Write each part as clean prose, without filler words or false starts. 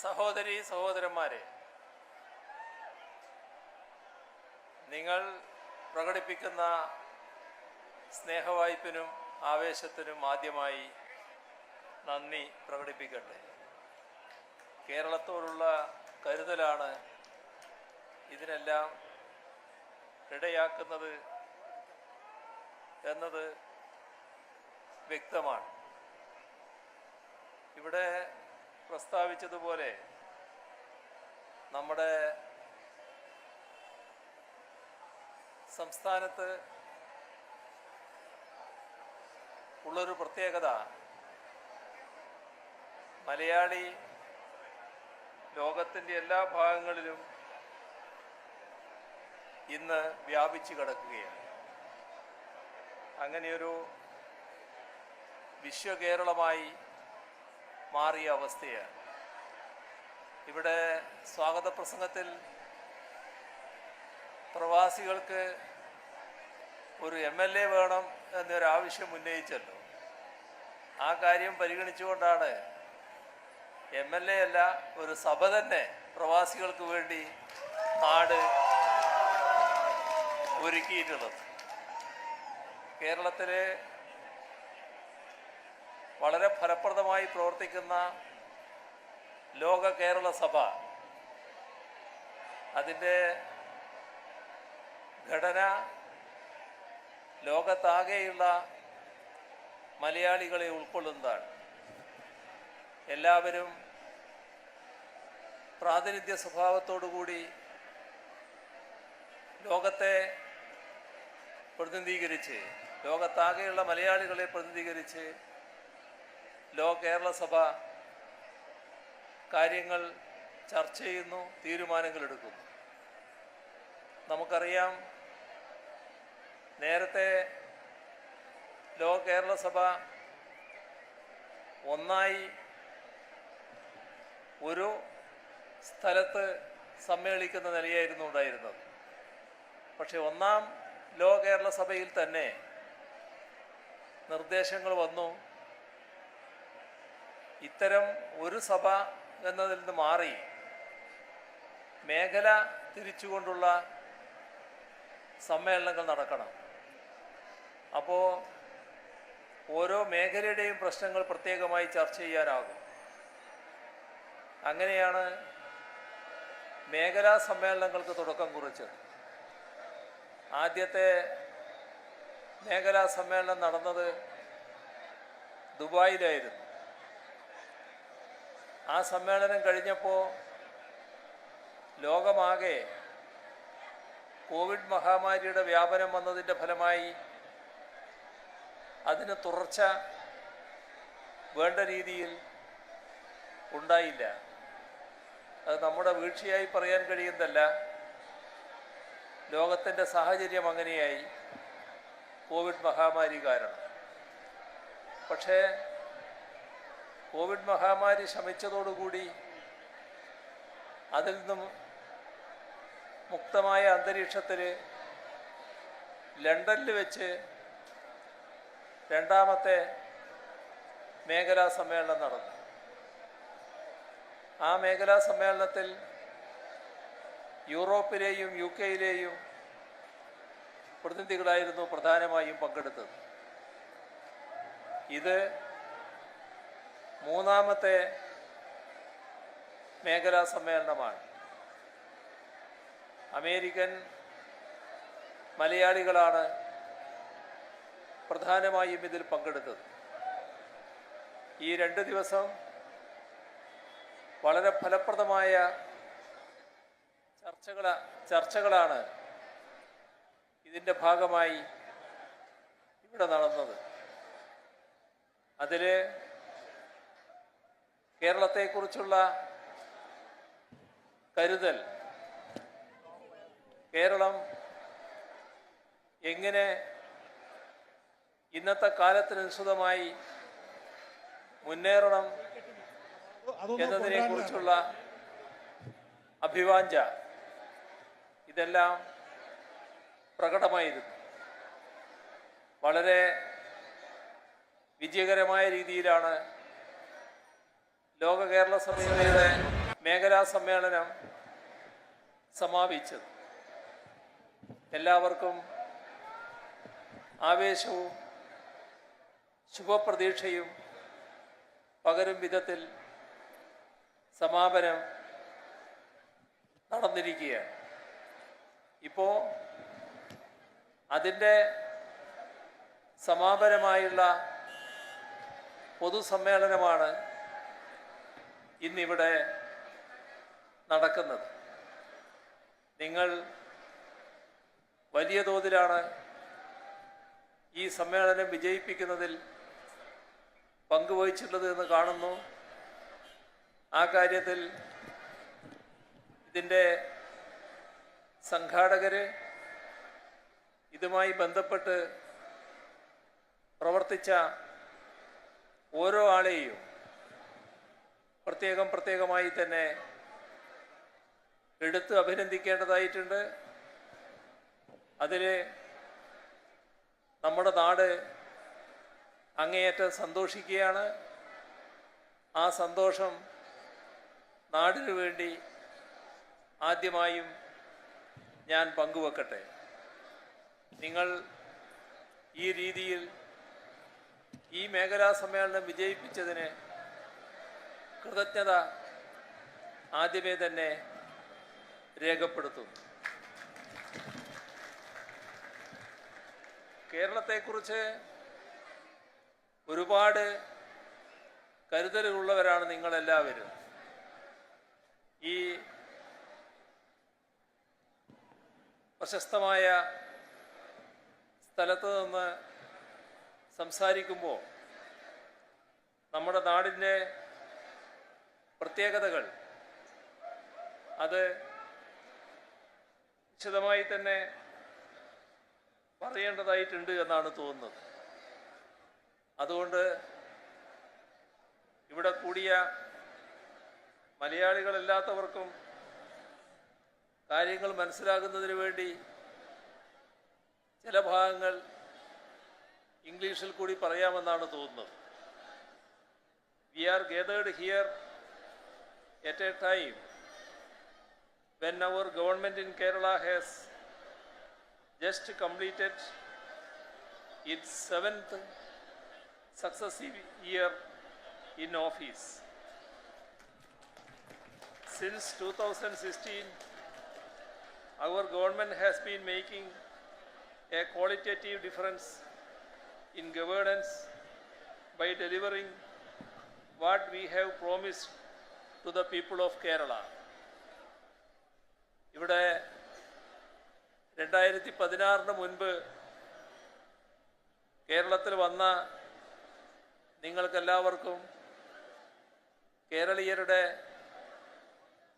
സഹോദരീ സഹോദരന്മാരെ, നിങ്ങൾ പ്രകടിപ്പിക്കുന്ന സ്നേഹവായ്പിനും ആവേശത്തിനും ആദ്യമായി നന്ദി പ്രകടിപ്പിക്കട്ടെ. കേരളത്തോടുള്ള കരുതലാണ് ഇതിനെല്ലാം ഇടയാക്കുന്നത് എന്നത് വ്യക്തമാണ്. ഇവിടെ പ്രസ്താവിച്ചതുപോലെ നമ്മുടെ സംസ്ഥാനത്ത് ഉള്ളൊരു പ്രത്യേകത, മലയാളി ലോകത്തിൻ്റെ എല്ലാ ഭാഗങ്ങളിലും ഇന്ന് വ്യാപിച്ചു കിടക്കുകയാണ്. അങ്ങനെയൊരു വിശ്വകേരളമായി മാറിയ അവസ്ഥയാണ്. ഇവിടെ സ്വാഗത പ്രസംഗത്തിൽ പ്രവാസികൾക്ക് ഒരു MLA വേണം എന്നൊരാവശ്യം ഉന്നയിച്ചല്ലോ. ആ കാര്യം പരിഗണിച്ചുകൊണ്ടാണ് MLA അല്ല, ഒരു സഭ തന്നെ പ്രവാസികൾക്ക് വേണ്ടി നാട് ഒരുക്കിയിട്ടുള്ളത്. കേരളത്തിലെ വളരെ ഫലപ്രദമായി പ്രവർത്തിക്കുന്ന ലോക കേരള സഭ അതിൻ്റെ ഘടന ലോകത്താകെയുള്ള മലയാളികളെ ഉൾക്കൊള്ളുന്നതാണ്. എല്ലാവരും പ്രാതിനിധ്യ സ്വഭാവത്തോടുകൂടി ലോകത്തെ പ്രതിനിധീകരിച്ച്, ലോകത്താകെയുള്ള മലയാളികളെ പ്രതിനിധീകരിച്ച് കേരള സഭ കാര്യങ്ങൾ ചർച്ച ചെയ്യുന്നു, തീരുമാനങ്ങൾ എടുക്കുന്നു. നമുക്കറിയാം, നേരത്തെ കേരള സഭ ഒന്നായി ഒരു സ്ഥലത്ത് സമ്മേളിക്കുന്ന നിലയായിരുന്നു ഉണ്ടായിരുന്നത്. പക്ഷെ ഒന്നാം കേരള സഭയിൽ തന്നെ നിർദ്ദേശങ്ങൾ വന്നു, ഇത്തരം ഒരു സഭ എന്നതിൽ നിന്ന് മാറി മേഖല തിരിച്ചുകൊണ്ടുള്ള സമ്മേളനങ്ങൾ നടക്കണം. അപ്പോൾ ഓരോ മേഖലയുടെയും പ്രശ്നങ്ങൾ പ്രത്യേകമായി ചർച്ച ചെയ്യാനാകും. അങ്ങനെയാണ് മേഖലാ സമ്മേളനങ്ങൾക്ക് തുടക്കം കുറിച്ചത്. ആദ്യത്തെ മേഖലാ സമ്മേളനം നടന്നത് ദുബായിലായിരുന്നു. ആ സമ്മേളനം കഴിഞ്ഞപ്പോൾ ലോകമാകെ കോവിഡ് മഹാമാരിയുടെ വ്യാപനം വന്നതിൻ്റെ ഫലമായി അതിന് തുടർച്ച വേണ്ട രീതിയിൽ ഉണ്ടായില്ല. അത് നമ്മുടെ വീഴ്ചയായി പറയാൻ കഴിയുന്നതല്ല. ലോകത്തിൻ്റെ സാഹചര്യം അങ്ങനെയായി, കോവിഡ് മഹാമാരി കാരണം. പക്ഷേ കോവിഡ് മഹാമാരി ശമിച്ചതോടുകൂടി അതിൽ നിന്നും മുക്തമായ അന്തരീക്ഷത്തിൽ ലണ്ടനിൽ വെച്ച് രണ്ടാമത്തെ മേഖലാ സമ്മേളനം നടന്നു. ആ മേഖലാ സമ്മേളനത്തിൽ യൂറോപ്പിലെയും UK-യിലെയും പ്രതിനിധികളായിരുന്നു പ്രധാനമായും പങ്കെടുത്തത്. ഇത് മൂന്നാമത്തെ മേഖലാ സമ്മേളനമാണ്. അമേരിക്കൻ മലയാളികളാണ് പ്രധാനമായും ഇതിൽ പങ്കെടുത്തത്. ഈ 2 ദിവസം വളരെ ഫലപ്രദമായ ചർച്ചകളാണ് ഇതിൻ്റെ ഭാഗമായി ഇവിടെ നടന്നത്. അതിൽ കേരളത്തെക്കുറിച്ചുള്ള കരുതൽ, കേരളം എങ്ങനെ ഇന്നത്തെ കാലത്തിനനുസൃതമായി മുന്നേറണം എന്നതിനെക്കുറിച്ചുള്ള അഭിവാഞ്ച, ഇതെല്ലാം പ്രകടമായിരുന്നു. വളരെ വിജയകരമായ രീതിയിലാണ് കേരള സഭയുടെ മേഖലാ സമ്മേളനം സമാപിച്ചത്. എല്ലാവർക്കും ആവേശവും ശുഭപ്രതീക്ഷയും പകരും വിധത്തിൽ സമാപനം നടന്നിരിക്കുകയാണ്. ഇപ്പോൾ അതിൻ്റെ സമാപനമായുള്ള പൊതുസമ്മേളനമാണ് ഇന്നിവിടെ നടക്കുന്നത്. നിങ്ങൾ വലിയ തോതിലാണ് ഈ സമ്മേളനം വിജയിപ്പിക്കുന്നതിൽ പങ്കുവഹിച്ചിട്ടുള്ളത് എന്ന് കാണുന്നു. ആ കാര്യത്തിൽ ഇതിൻ്റെ സംഘാടകർ, ഇതുമായി ബന്ധപ്പെട്ട് പ്രവർത്തിച്ച ഓരോ ആളെയും പ്രത്യേകമായി തന്നെ എടുത്ത് അഭിനന്ദിക്കേണ്ടതായിട്ടുണ്ട്. അതിൽ നമ്മുടെ നാട് അങ്ങേയറ്റം സന്തോഷിക്കുകയാണ്. ആ സന്തോഷം നാടിനു വേണ്ടി ആദ്യമായും ഞാൻ പങ്കുവെക്കട്ടെ. നിങ്ങൾ ഈ രീതിയിൽ ഈ മേഖലാ സമ്മേളനം വിജയിപ്പിച്ചതിന് കൃതജ്ഞത ആദ്യമേ തന്നെ രേഖപ്പെടുത്തുന്നു. കേരളത്തെക്കുറിച്ച് ഒരുപാട് കരുതലുള്ളവരാണ് നിങ്ങളെല്ലാവരും. ഈ പ്രശസ്തമായ സ്ഥലത്ത് നിന്ന് സംസാരിക്കുമ്പോൾ നമ്മുടെ നാടിൻ്റെ പ്രത്യേകതകൾ അത് വിശദമായി തന്നെ പറയേണ്ടതായിട്ടുണ്ട് എന്നാണ് തോന്നുന്നത്. അതുകൊണ്ട് ഇവിടെ കൂടിയ മലയാളികളല്ലാത്തവർക്കും കാര്യങ്ങൾ മനസ്സിലാകുന്നതിന് വേണ്ടി ചില ഭാഗങ്ങൾ ഇംഗ്ലീഷിൽ കൂടി പറയാമെന്നാണ് തോന്നുന്നത്. We are gathered here at a time when our government in Kerala has just completed its 7th successive year in office. Since 2016, our government has been making a qualitative difference in governance by delivering what we have promised to the people of Kerala. ഇവിടെ 2016 മുൻപ് കേരളത്തിൽ വന്ന നിങ്ങൾക്കെല്ലാവർക്കും കേരളീയരുടെ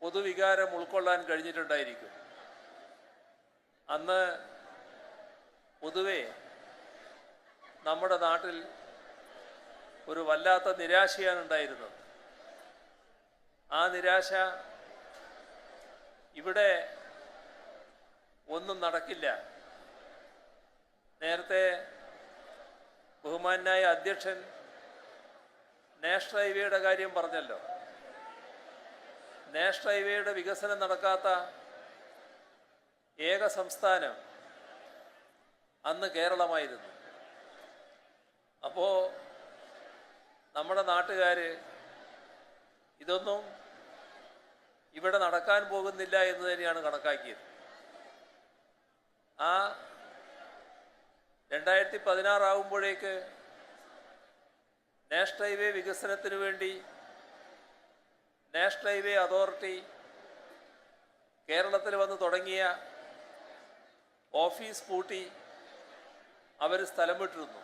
പൊതുവികാരം ഉൾക്കൊള്ളാൻ കഴിഞ്ഞിട്ടുണ്ടായിരിക്കും. അന്ന് പൊതുവെ നമ്മുടെ നാട്ടിൽ ഒരു വല്ലാത്ത നിരാശയാണ് ഉണ്ടായിരുന്നത്. ആ നിരാശ ഇവിടെ ഒന്നും നടക്കില്ല. നേരത്തെ ബഹുമാന്യനായ അധ്യക്ഷൻ നാഷണൽ ഹൈവേയുടെ കാര്യം പറഞ്ഞല്ലോ. നാഷണൽ ഹൈവേയുടെ വികസനം നടക്കാത്ത ഏക സംസ്ഥാനം അന്ന് കേരളമായിരുന്നു. അപ്പോൾ നമ്മുടെ നാട്ടുകാർ ഇതൊന്നും ഇവിടെ നടക്കാൻ പോകുന്നില്ല എന്ന് തന്നെയാണ് കണക്കാക്കിയത്. ആ 2016 ആകുമ്പോഴേക്ക് നാഷണൽ ഹൈവേ വികസനത്തിന് വേണ്ടി നാഷണൽ ഹൈവേ അതോറിറ്റി കേരളത്തിൽ വന്ന് തുടങ്ങിയ ഓഫീസ് പൂട്ടി അവർ സ്ഥലം വിട്ടിരുന്നു.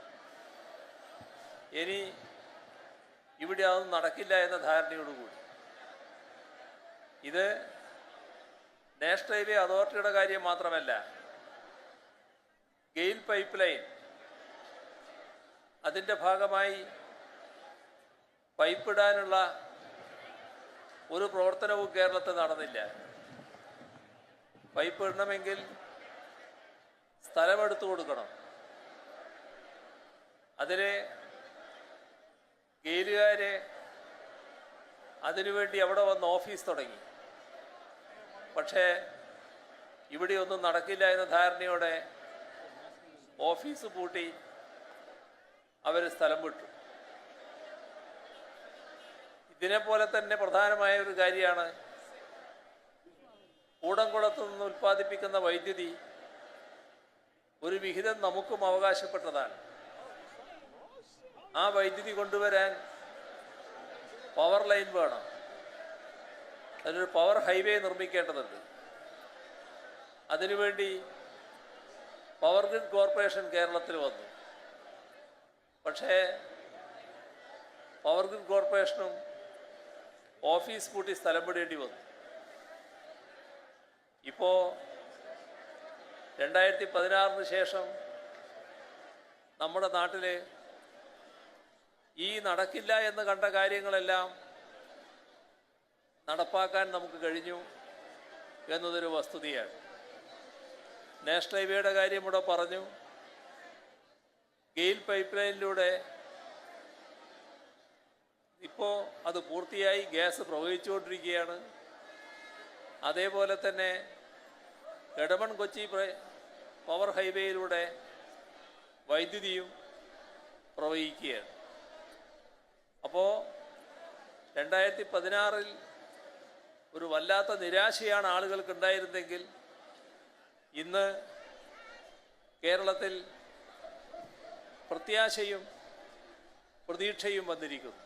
ഇനി ഇവിടെ അതൊന്നും നടക്കില്ല എന്ന ധാരണയോടുകൂടി ഇത് നാഷണൽ ഹൈവേ അതോറിറ്റിയുടെ കാര്യം മാത്രമല്ല, ഗെയിൽ പൈപ്പ് ലൈൻ അതിൻ്റെ ഭാഗമായി പൈപ്പിടാനുള്ള ഒരു പ്രവർത്തനവും കേരളത്തിൽ നടന്നില്ല. പൈപ്പ് ഇടണമെങ്കിൽ സ്ഥലമെടുത്തു കൊടുക്കണം. അതിന് ഗെയിലുകാരെ അതിനുവേണ്ടി അവിടെ വന്ന് ഓഫീസ് തുടങ്ങി. പക്ഷേ ഇവിടെയൊന്നും നടക്കില്ല എന്ന ധാരണയോടെ ഓഫീസ് പൂട്ടി അവർ സ്ഥലം വിട്ടു. ഇതിനെപ്പോലെ തന്നെ പ്രധാനമായ ഒരു കാര്യമാണ് കൂടംകുളത്ത് നിന്ന് ഉൽപ്പാദിപ്പിക്കുന്ന വൈദ്യുതി ഒരു വിഹിതം നമുക്കും അവകാശപ്പെട്ടതാണ്. ആ വൈദ്യുതി കൊണ്ടുവരാൻ പവർ ലൈൻ വേണം. അതിനൊരു പവർ ഹൈവേ നിർമ്മിക്കേണ്ടതുണ്ട്. അതിനുവേണ്ടി പവർ ഗ്രിഡ് കോർപ്പറേഷൻ കേരളത്തിൽ വന്നു. പക്ഷേ പവർ ഗ്രിഡ് കോർപ്പറേഷനും ഓഫീസ് പൂട്ടി സ്ഥലം വിടേണ്ടി വന്നു. ഇപ്പോൾ 2016 ശേഷം നമ്മുടെ നാട്ടിൽ ഈ നടക്കില്ല എന്ന് കണ്ട കാര്യങ്ങളെല്ലാം നടപ്പാക്കാൻ നമുക്ക് കഴിഞ്ഞു എന്നതൊരു വസ്തുതയാണ്. നാഷണൽ ഹൈവേയുടെ കാര്യം ഇവിടെ പറഞ്ഞു. ഗെയിൽ പൈപ്പ് ലൈനിലൂടെ ഇപ്പോൾ അത് പൂർത്തിയായി, ഗ്യാസ് പ്രവഹിച്ചുകൊണ്ടിരിക്കുകയാണ്. അതേപോലെ തന്നെ എടമൺ കൊച്ചി പവർ ഹൈവേയിലൂടെ വൈദ്യുതിയും പ്രവഹിക്കുകയാണ്. അപ്പോൾ 2016 ഒരു വല്ലാത്ത നിരാശയാണ് ആളുകൾക്ക് ഉണ്ടായിരുന്നെങ്കിൽ ഇന്ന് കേരളത്തിൽ പ്രത്യാശയും പ്രതീക്ഷയും വന്നിരിക്കുന്നു.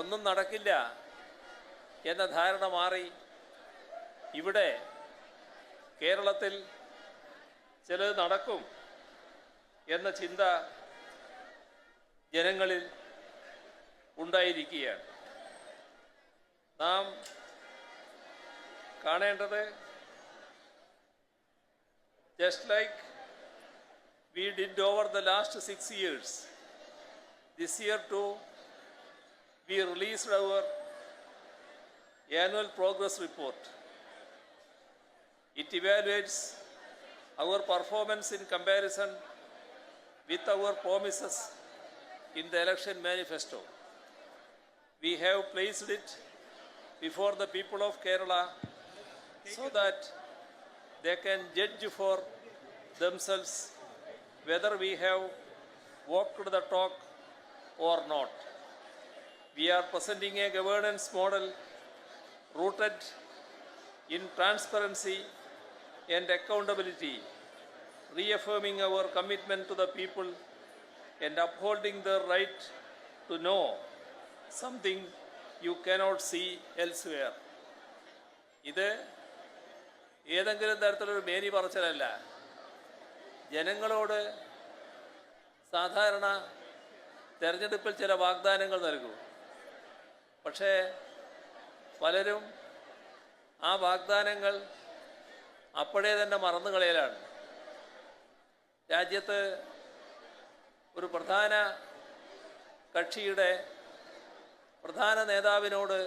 ഒന്നും നടക്കില്ല എന്ന ധാരണ മാറി ഇവിടെ കേരളത്തിൽ ചിലത് നടക്കും എന്ന ചിന്ത ജനങ്ങളിൽ ഉണ്ടായിരിക്കുകയാണ്. നാം കാണേണ്ടത്, just like we did over the last 6 years, this year too we released our annual progress report. It evaluates our performance in comparison with our promises in the election manifesto. We have placed it before the people of Kerala so that they can judge for themselves whether we have walked the talk or not. We are presenting a governance model rooted in transparency and accountability, reaffirming our commitment to the people and upholding their right to know something you cannot see elsewhere. ഇത് ഏതെങ്കിലും തരത്തിലൊരു മേനി പറച്ചിലല്ല. ജനങ്ങളോട് സാധാരണ തെരഞ്ഞെടുപ്പിൽ ചില വാഗ്ദാനങ്ങൾ നൽകും. പക്ഷേ പലരും ആ വാഗ്ദാനങ്ങൾ അപ്പോഴേ തന്നെ മറന്നു കളയലാണ്. രാജ്യത്ത് ഒരു പ്രധാന കക്ഷിയുടെ പ്രധാന നേതാവിനോട്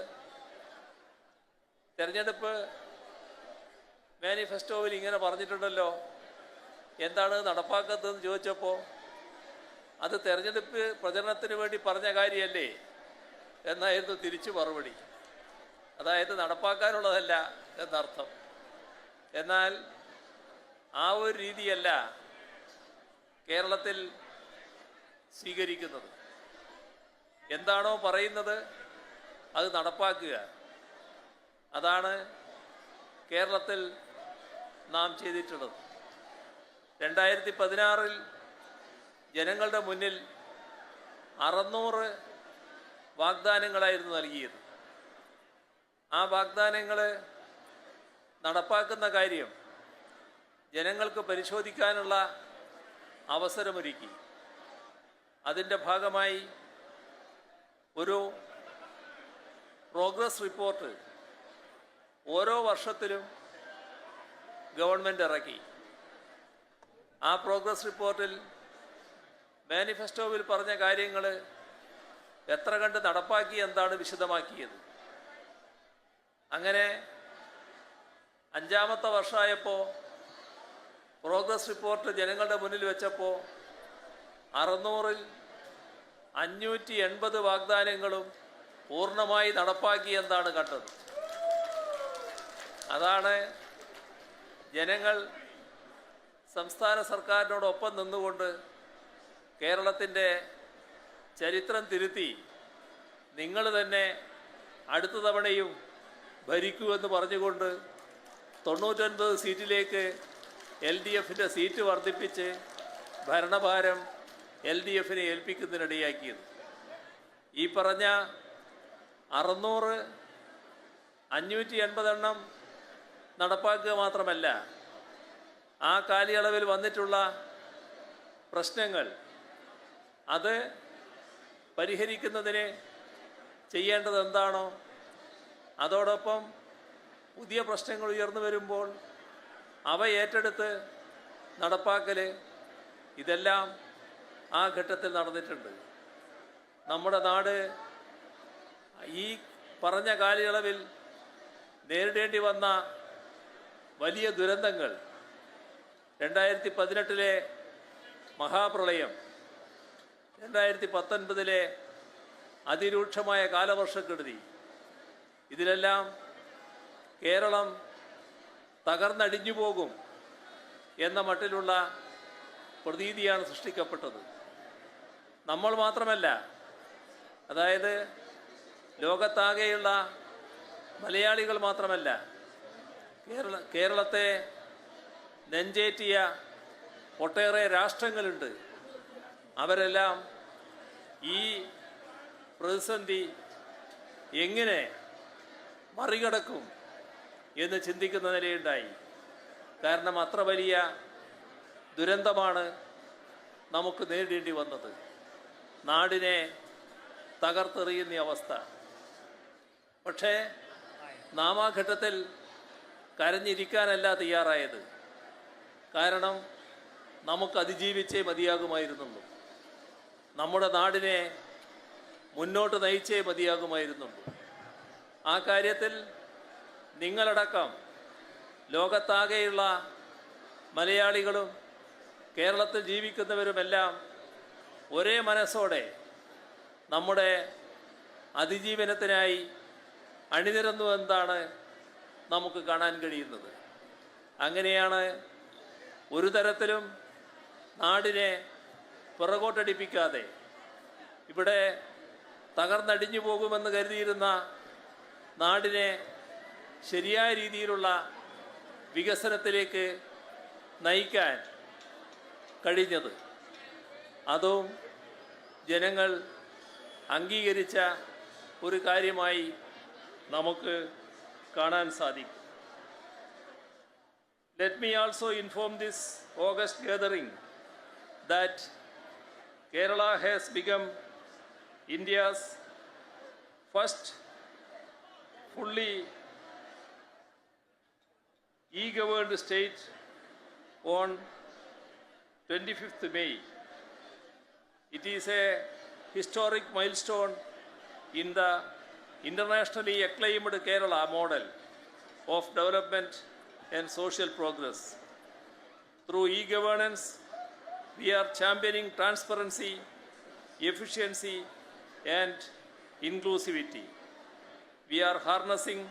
തെരഞ്ഞെടുപ്പ് മാനിഫെസ്റ്റോയിൽ ഇങ്ങനെ പറഞ്ഞിട്ടുണ്ടല്ലോ, എന്താണ് നടപ്പാക്കുന്നതെന്ന് ചോദിച്ചപ്പോൾ അത് തെരഞ്ഞെടുപ്പ് പ്രചരണത്തിന് വേണ്ടി പറഞ്ഞ കാര്യമല്ലേ എന്നായിരുന്നു തിരിച്ചു മറുപടി. അതായത് നടപ്പാക്കാനുള്ളതല്ല എന്നർത്ഥം. എന്നാൽ ആ ഒരു രീതിയല്ല കേരളത്തിൽ സ്വീകരിക്കുന്നത്. എന്താണോ പറയുന്നത് അത് നടപ്പാക്കുക. അതാണ് കേരളത്തിൽ നാം ചെയ്തിട്ടുള്ളത്. 2016 ജനങ്ങളുടെ മുന്നിൽ 600 വാഗ്ദാനങ്ങളായിരുന്നു നൽകിയത്. ആ വാഗ്ദാനങ്ങൾ നടപ്പാക്കുന്ന കാര്യം ജനങ്ങൾക്ക് പരിശോധിക്കാനുള്ള അവസരമൊരുക്കി. അതിൻ്റെ ഭാഗമായി ഒരു പ്രോഗ്രസ് റിപ്പോർട്ട് ഓരോ വർഷത്തിലും ഗവൺമെൻറ് ഇറക്കി. ആ പ്രോഗ്രസ് റിപ്പോർട്ടിൽ മാനിഫെസ്റ്റോവിൽ പറഞ്ഞ കാര്യങ്ങൾ എത്ര കണ്ട് നടപ്പാക്കി എന്താണ് വിശദമാക്കിയത്. അങ്ങനെ 5ാമത്തെ വർഷമായപ്പോൾ പ്രോഗ്രസ് റിപ്പോർട്ട് ജനങ്ങളുടെ മുന്നിൽ വെച്ചപ്പോൾ 600ൽ 580 വാഗ്ദാനങ്ങളും പൂർണ്ണമായി നടപ്പാക്കി എന്നാണ് കണ്ടത്. അതാണ് ജനങ്ങൾ സംസ്ഥാന സർക്കാരിനോടൊപ്പം നിന്നുകൊണ്ട് കേരളത്തിൻ്റെ ചരിത്രം തിരുത്തി നിങ്ങൾ തന്നെ അടുത്ത തവണയും ഭരിക്കുമെന്ന് പറഞ്ഞുകൊണ്ട് 99 സീറ്റിലേക്ക് LDFിൻ്റെ സീറ്റ് വർദ്ധിപ്പിച്ച് ഭരണഭാരം LDFിനെ ഏൽപ്പിക്കുന്നതിനിടയാക്കിയത്. ഈ പറഞ്ഞ 600 580 എണ്ണം നടപ്പാക്കുക മാത്രമല്ല, ആ കാലയളവിൽ വന്നിട്ടുള്ള പ്രശ്നങ്ങൾ അത് പരിഹരിക്കുന്നതിന് ചെയ്യേണ്ടത് എന്താണോ അതോടൊപ്പം പുതിയ പ്രശ്നങ്ങൾ ഉയർന്നു വരുമ്പോൾ അവ ഏറ്റെടുത്ത് നടപ്പാക്കൽ, ഇതെല്ലാം ആ ഘട്ടത്തിൽ നടന്നിട്ടുണ്ട്. നമ്മുടെ നാട് ഈ പറഞ്ഞ കാലയളവിൽ നേരിടേണ്ടി വന്ന വലിയ ദുരന്തങ്ങൾ, 2018 മഹാപ്രളയം, 2019 അതിരൂക്ഷമായ കാലവർഷക്കെടുതി, ഇതിലെല്ലാം കേരളം തകർന്നടിഞ്ഞു പോകും എന്ന മട്ടിലുള്ള പ്രതീതിയാണ് സൃഷ്ടിക്കപ്പെട്ടത്. നമ്മൾ മാത്രമല്ല, അതായത് ലോകത്താകെയുള്ള മലയാളികൾ മാത്രമല്ല, കേരളത്തെ നെഞ്ചേറ്റിയ ഒട്ടേറെ രാഷ്ട്രങ്ങളുണ്ട്. അവരെല്ലാം ഈ പ്രതിസന്ധി എങ്ങനെ മറികടക്കും എന്ന് ചിന്തിക്കുന്ന നിലയുണ്ടായി. കാരണം അത്ര വലിയ ദുരന്തമാണ് നമുക്ക് നേരിടേണ്ടി വന്നത്, നാടിനെ തകർത്തെറിയുന്ന അവസ്ഥ. പക്ഷേ നാം ആ ഘട്ടത്തിൽ കരഞ്ഞിരിക്കാനല്ല തയ്യാറായത്. കാരണം നമുക്ക് അതിജീവിച്ചേ മതിയാകുമായിരുന്നുള്ളൂ, നമ്മുടെ നാടിനെ മുന്നോട്ട് നയിച്ചേ മതിയാകുമായിരുന്നുള്ളൂ. ആ കാര്യത്തിൽ നിങ്ങളടക്കം ലോകത്താകെയുള്ള മലയാളികളും കേരളത്തിൽ ജീവിക്കുന്നവരുമെല്ലാം ഒരേ മനസ്സോടെ നമ്മുടെ അതിജീവനത്തിനായി അണിനിരന്നു എന്നാണ് നമുക്ക് കാണാൻ കഴിയുന്നത്. അങ്ങനെയാണ് ഒരു തരത്തിലും നാടിനെ പുറകോട്ടടിപ്പിക്കാതെ, ഇവിടെ തകർന്നടിഞ്ഞു പോകുമെന്ന് കരുതിയിരുന്ന നാടിനെ ശരിയായ രീതിയിലുള്ള വികസനത്തിലേക്ക് നയിക്കാൻ കഴിഞ്ഞത്. അതും ജനങ്ങൾ അംഗീകരിച്ച ഒരു കാര്യമായി നമുക്ക് കാണാൻ സാധിക്കും. Let me also inform this August gathering that Kerala has become India's first fully e-governed state on 25th May. It is a historic milestone in the internationally acclaimed Kerala model of development and social progress. Through e-governance, we are championing transparency, efficiency, and inclusivity. We are harnessing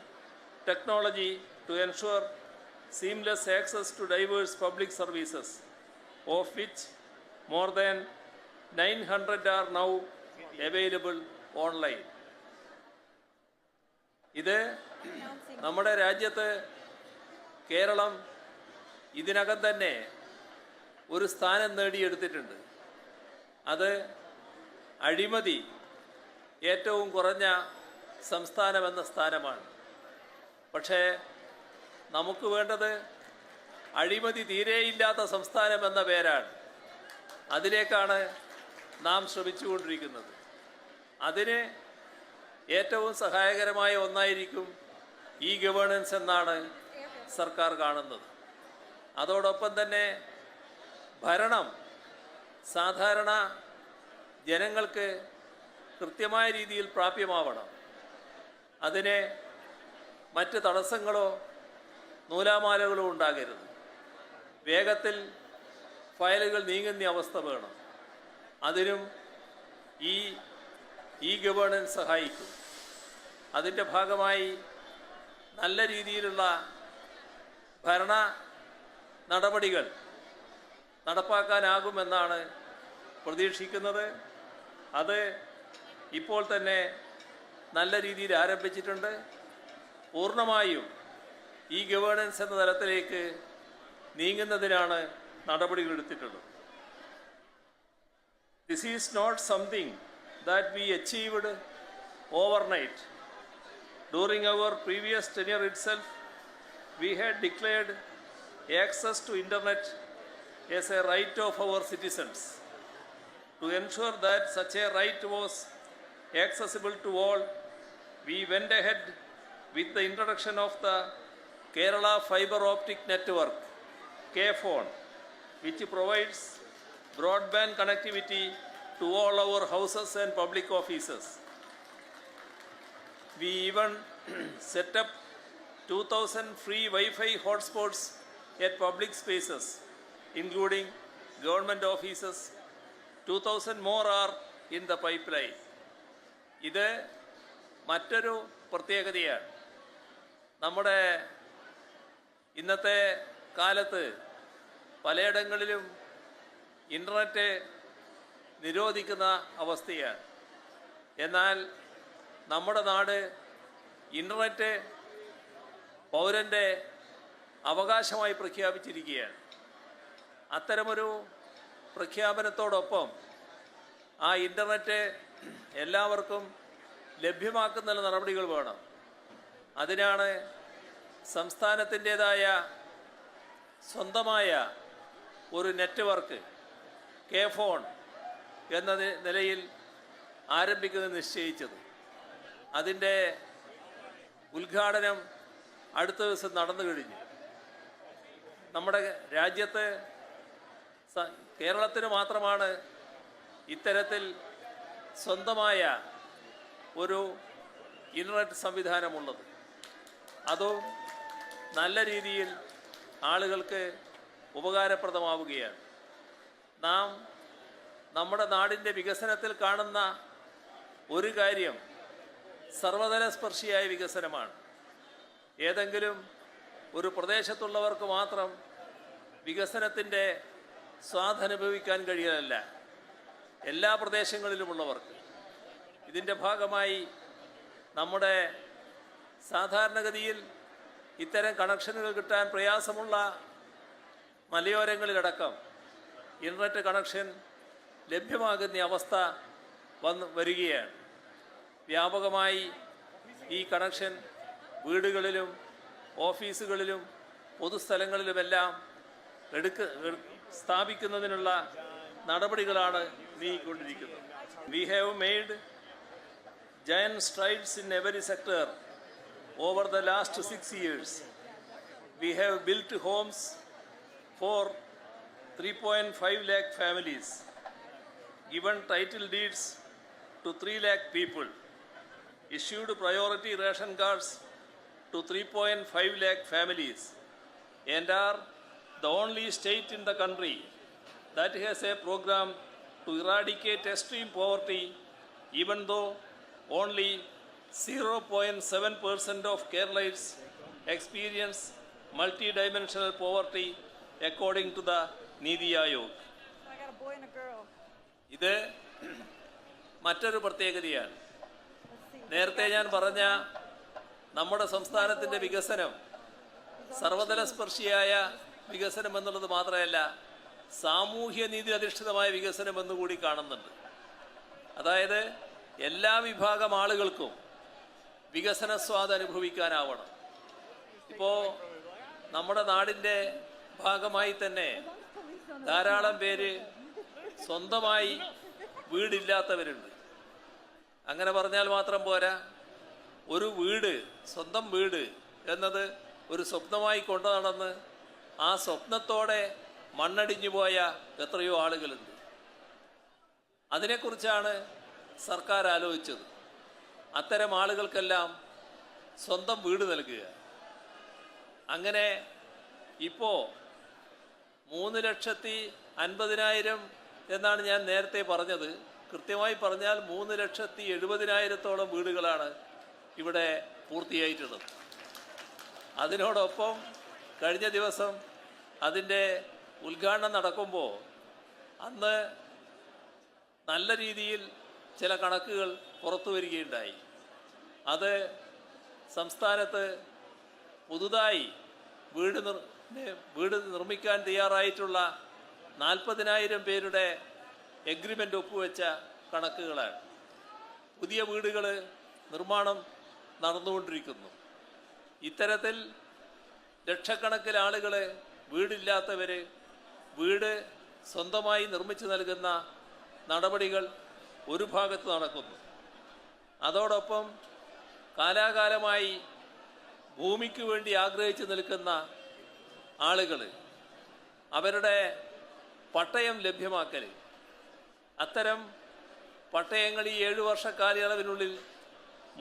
technology to ensure seamless access to diverse public services, of which more than 900 are now available online. ഇത് നമ്മുടെ രാജ്യത്ത് കേരളം ഇതിനകം തന്നെ ഒരു സ്ഥാനം നേടിയെടുത്തിട്ടുണ്ട്. അത് അഴിമതി ഏറ്റവും കുറഞ്ഞ സംസ്ഥാനമെന്ന സ്ഥാനമാണ്. പക്ഷേ നമുക്ക് വേണ്ടത് അഴിമതി തീരെയില്ലാത്ത സംസ്ഥാനമെന്ന പേരാണ്. അതിലേക്കാണ് നാം ശ്രമിച്ചുകൊണ്ടിരിക്കുന്നത്. അതിന് ഏറ്റവും സഹായകരമായ ഒന്നായിരിക്കും ഈ ഗവേണൻസ് എന്നാണ് സർക്കാർ കാണുന്നത്. അതോടൊപ്പം തന്നെ ഭരണം സാധാരണ ജനങ്ങൾക്ക് കൃത്യമായ രീതിയിൽ പ്രാപ്യമാവണം. അതിന് മറ്റ് തടസ്സങ്ങളോ നൂലാമാലകളോ ഉണ്ടാകരുത്. വേഗത്തിൽ ഫയലുകൾ നീങ്ങുന്ന അവസ്ഥ വേണം. അതിനും ഈ ഗവേണൻസ് സഹായിക്കും. അതിൻ്റെ ഭാഗമായി നല്ല രീതിയിലുള്ള ഭരണ നടപടികൾ നടപ്പാക്കാനാകുമെന്നാണ് പ്രതീക്ഷിക്കുന്നത്. അത് ഇപ്പോൾ തന്നെ നല്ല രീതിയിൽ ആരംഭിച്ചിട്ടുണ്ട്. പൂർണ്ണമായും ഈ ഗവേണൻസ് എന്ന തലത്തിലേക്ക് നീങ്ങുന്നതിനാണ് നടപടികൾ എടുത്തിട്ടുള്ളത്. This is not something that we achieved overnight. During our previous tenure itself, we had declared access to internet as a right of our citizens. To ensure that such a right was accessible to all, we went ahead with the introduction of the Kerala Fiber Optic Network, KFON, which provides broadband connectivity to all our houses and public offices. We even set up 2,000 free Wi-Fi hotspots at public spaces, including government offices. 2,000 more are in the pipeline. ഇത് മറ്റൊരു പ്രത്യേകതയാണ്. നമ്മുടെ ഇന്നത്തെ കാലത്ത് പലയിടങ്ങളിലും internet നിരോധിക്കുന്ന അവസ്ഥയാണ്. എന്നാൽ നമ്മുടെ നാട് ഇൻ്റർനെറ്റ് പൗരൻ്റെ അവകാശമായി പ്രഖ്യാപിച്ചിരിക്കുകയാണ്. അത്തരമൊരു പ്രഖ്യാപനത്തോടൊപ്പം ആ ഇൻ്റർനെറ്റ് എല്ലാവർക്കും ലഭ്യമാക്കുന്ന നടപടികൾ വേണം. അതിനാണ് സംസ്ഥാനത്തിൻ്റേതായ സ്വന്തമായ ഒരു നെറ്റ്വർക്ക് KFON എന്ന നിലയിൽ ആരംഭിക്കുന്നത് നിശ്ചയിച്ചത്. അതിൻ്റെ ഉദ്ഘാടനം അടുത്ത ദിവസം നടന്നു കഴിഞ്ഞു. നമ്മുടെ രാജ്യത്ത് കേരളത്തിന് മാത്രമാണ് ഇത്തരത്തിൽ സ്വന്തമായ ഒരു ഇൻ്റർനെറ്റ് സംവിധാനമുള്ളത്. അതും നല്ല രീതിയിൽ ആളുകൾക്ക് ഉപകാരപ്രദമാവുകയാണ്. നാം നമ്മുടെ നാടിൻ്റെ വികസനത്തിൽ കാണുന്ന ഒരു കാര്യം സർവതലസ്പർശിയായ വികസനമാണ്. ഏതെങ്കിലും ഒരു പ്രദേശത്തുള്ളവർക്ക് മാത്രം വികസനത്തിൻ്റെ സ്വാദനുഭവിക്കാൻ കഴിയലല്ല, എല്ലാ പ്രദേശങ്ങളിലുമുള്ളവർക്ക്. ഇതിൻ്റെ ഭാഗമായി നമ്മുടെ സാധാരണഗതിയിൽ ഇത്തരം കണക്ഷനുകൾ കിട്ടാൻ പ്രയാസമുള്ള മലയോരങ്ങളിലടക്കം ഇൻ്റർനെറ്റ് കണക്ഷൻ ലഭ്യമാകുന്ന അവസ്ഥ വരികയാണ്. വ്യാപകമായി ഈ കണക്ഷൻ വീടുകളിലും ഓഫീസുകളിലും പൊതുസ്ഥലങ്ങളിലുമെല്ലാം സ്ഥാപിക്കുന്നതിനുള്ള നടപടികളാണ് നീങ്ങിക്കൊണ്ടിരിക്കുന്നത്. We have made giant strides in every sector over the last 6 years. We have built homes for 3.5 lakh families, given title deeds to 3 lakh people, issued priority ration cards to 3.5 lakh families, and are the only state in the country that has a program to eradicate extreme poverty, even though only 0.7% of Keralites experience multi-dimensional poverty according to the Niti Aayog. I got a boy and a girl. ഇത് മറ്റൊരു പ്രത്യേകതയാണ്. നേരത്തെ ഞാൻ പറഞ്ഞ നമ്മുടെ സംസ്ഥാനത്തിൻ്റെ വികസനം സർവതലസ്പർശിയായ വികസനം എന്നുള്ളത് മാത്രമല്ല, സാമൂഹ്യ നീതി അധിഷ്ഠിതമായ വികസനം എന്നുകൂടി കാണുന്നുണ്ട്. അതായത് എല്ലാ വിഭാഗം ആളുകൾക്കും വികസന സ്വാദ് അനുഭവിക്കാനാവണം. ഇപ്പോൾ നമ്മുടെ നാടിൻ്റെ ഭാഗമായി തന്നെ ധാരാളം പേര് സ്വന്തമായി വീടില്ലാത്തവരുണ്ട്. അങ്ങനെ പറഞ്ഞാൽ മാത്രം പോരാ, ഒരു വീട്, സ്വന്തം വീട് എന്നത് ഒരു സ്വപ്നമായി കൊണ്ടു നടന്ന് ആ സ്വപ്നത്തോടെ മണ്ണടിഞ്ഞു പോയ എത്രയോ ആളുകളുണ്ട്. അതിനെക്കുറിച്ചാണ് സർക്കാർ ആലോചിച്ചത്. അത്തരം ആളുകൾക്കെല്ലാം സ്വന്തം വീട് നൽകുക. അങ്ങനെ ഇപ്പോൾ 3,50,000 എന്നാണ് ഞാൻ നേരത്തെ പറഞ്ഞത്. കൃത്യമായി പറഞ്ഞാൽ 3,70,000-ഓളം വീടുകളാണ് ഇവിടെ പൂർത്തിയായിട്ടുള്ളത്. അതിനോടൊപ്പം കഴിഞ്ഞ ദിവസം അതിൻ്റെ ഉദ്ഘാടനം നടക്കുമ്പോൾ അന്ന് നല്ല രീതിയിൽ ചില കണക്കുകൾ പുറത്തു വരികയുണ്ടായി. അത് സംസ്ഥാനത്ത് പുതുതായി വീട് നിർമ്മിക്കാൻ തയ്യാറായിട്ടുള്ള 40,000 പേരുടെ എഗ്രിമെൻ്റ് ഒപ്പുവെച്ച കണക്കുകളാണ്. പുതിയ വീടുകൾ നിർമ്മാണം നടന്നുകൊണ്ടിരിക്കുന്നു. ഇത്തരത്തിൽ ലക്ഷക്കണക്കിന് ആളുകൾ വീടില്ലാത്തവർ വീട് സ്വന്തമായി നിർമ്മിച്ചു നൽകുന്ന നടപടികൾ ഒരു ഭാഗത്ത് നടക്കുന്നു. അതോടൊപ്പം കാലാകാലമായി ഭൂമിക്ക് വേണ്ടി ആഗ്രഹിച്ചു നിൽക്കുന്ന ആളുകൾ അവരുടെ പട്ടയം ലഭ്യമാക്കൽ, അത്തരം പട്ടയങ്ങൾ ഈ 7 വർഷ കാലയളവിനുള്ളിൽ